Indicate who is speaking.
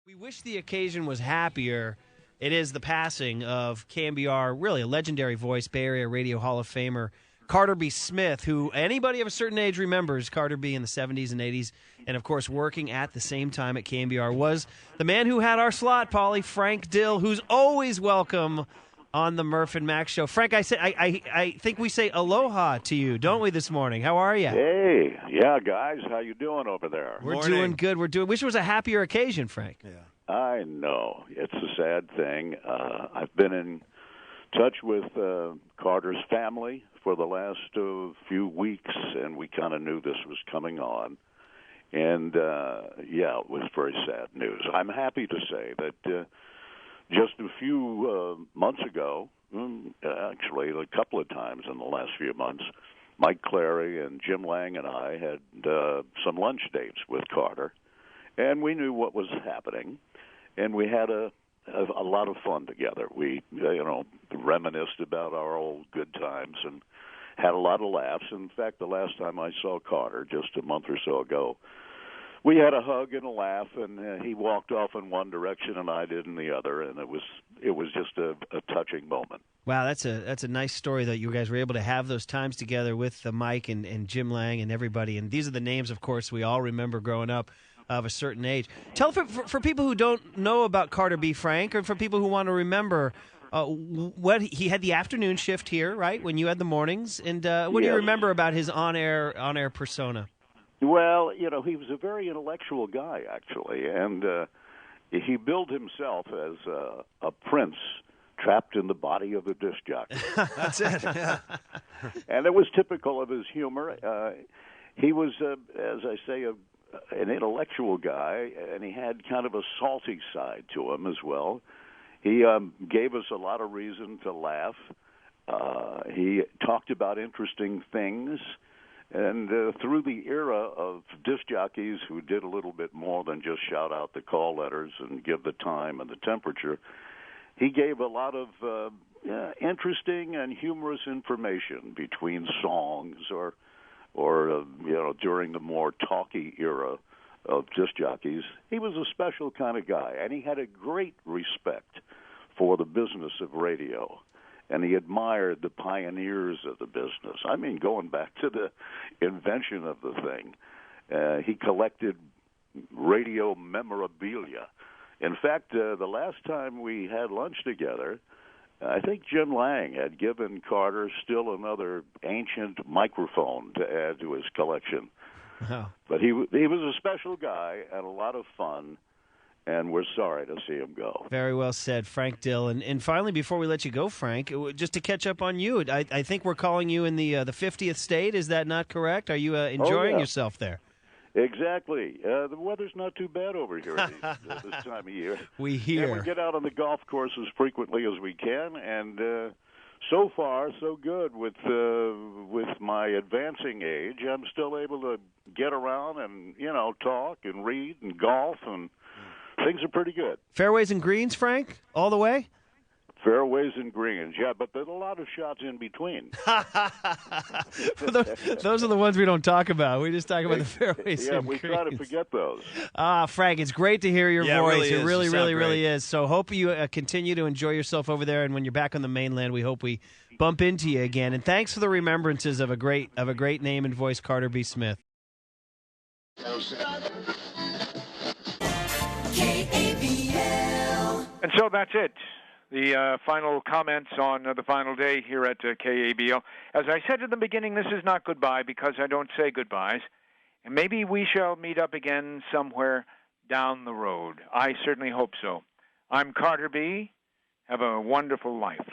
Speaker 1: We wish the occasion was happier. It is the passing of KNBR, really a legendary voice, Bay Area Radio Hall of Famer, Carter B. Smith, who anybody of a certain age remembers Carter B. in the 70s and 80s, and of course working at the same time at KNBR, was the man who had our slot, Paulie, Frank Dill, who's always welcome on the Murph and Max show. Frank, I think we say aloha to you, don't we, this morning? How are you?
Speaker 2: Hey, yeah, guys, how you doing over there?
Speaker 1: We're doing good. Wish it was a happier occasion, Frank.
Speaker 2: Yeah. I know. It's a sad thing. I've been in touch with Carter's family for the last few weeks, and we kind of knew this was coming on. And, yeah, it was very sad news. I'm happy to say that just a few months ago, actually a couple of times in the last few months, Mike Clary and Jim Lang and I had some lunch dates with Carter, and we knew what was happening, and we had a lot of fun together. We, reminisced about our old good times and had a lot of laughs. In fact, the last time I saw Carter, just a month or so ago, we had a hug and a laugh, and he walked off in one direction and I did in the other, and it was just a touching moment.
Speaker 1: Wow, that's a nice story that you guys were able to have those times together with Mike and Jim Lang and everybody. And these are the names, of course, we all remember growing up of a certain age. Tell for people who don't know about Carter B. Frank, or for people who want to remember, what he had the afternoon shift here, right, when you had the mornings, and what do you remember about his on-air persona?
Speaker 2: Well, he was a very intellectual guy, actually, and he billed himself as a prince trapped in the body of a disc jockey.
Speaker 1: That's it, yeah.
Speaker 2: And it was typical of his humor. He was, as I say, an intellectual guy, and he had kind of a salty side to him as well. He gave us a lot of reason to laugh. He talked about interesting things. And through the era of disc jockeys who did a little bit more than just shout out the call letters and give the time and the temperature, he gave a lot of interesting and humorous information between songs or during the more talky era of disc jockeys. He was a special kind of guy, and he had a great respect for the business of radio. And he admired the pioneers of the business. I mean, going back to the invention of the thing. He collected radio memorabilia. In fact, the last time we had lunch together, I think Jim Lang had given Carter still another ancient microphone to add to his collection.
Speaker 1: Wow.
Speaker 2: But he was a special guy and a lot of fun. And we're sorry to see him go.
Speaker 1: Very well said, Frank Dill. And finally, before we let you go, Frank, just to catch up on you, I think we're calling you in the 50th state. Is that not correct? Are you enjoying yourself there?
Speaker 2: Exactly. The weather's not too bad over here this time of year.
Speaker 1: We hear.
Speaker 2: And we get out on the golf course as frequently as we can, and so far, so good. With my advancing age, I'm still able to get around and, talk and read and golf, and things are pretty good.
Speaker 1: Fairways and greens, Frank, all the way?
Speaker 2: Fairways and greens, yeah, but there's a lot of shots in between.
Speaker 1: Those are the ones we don't talk about. We just talk about the fairways and
Speaker 2: we
Speaker 1: greens.
Speaker 2: try to forget those.
Speaker 1: Frank, it's great to hear your voice. It really is. So hope you continue to enjoy yourself over there, and when you're back on the mainland, we hope we bump into you again. And thanks for the remembrances of a great name and voice, Carter B. Smith.
Speaker 3: KABL. And so that's it. The final comments on the final day here at KABL. As I said at the beginning, this is not goodbye because I don't say goodbyes. And maybe we shall meet up again somewhere down the road. I certainly hope so. I'm Carter B. Have a wonderful life.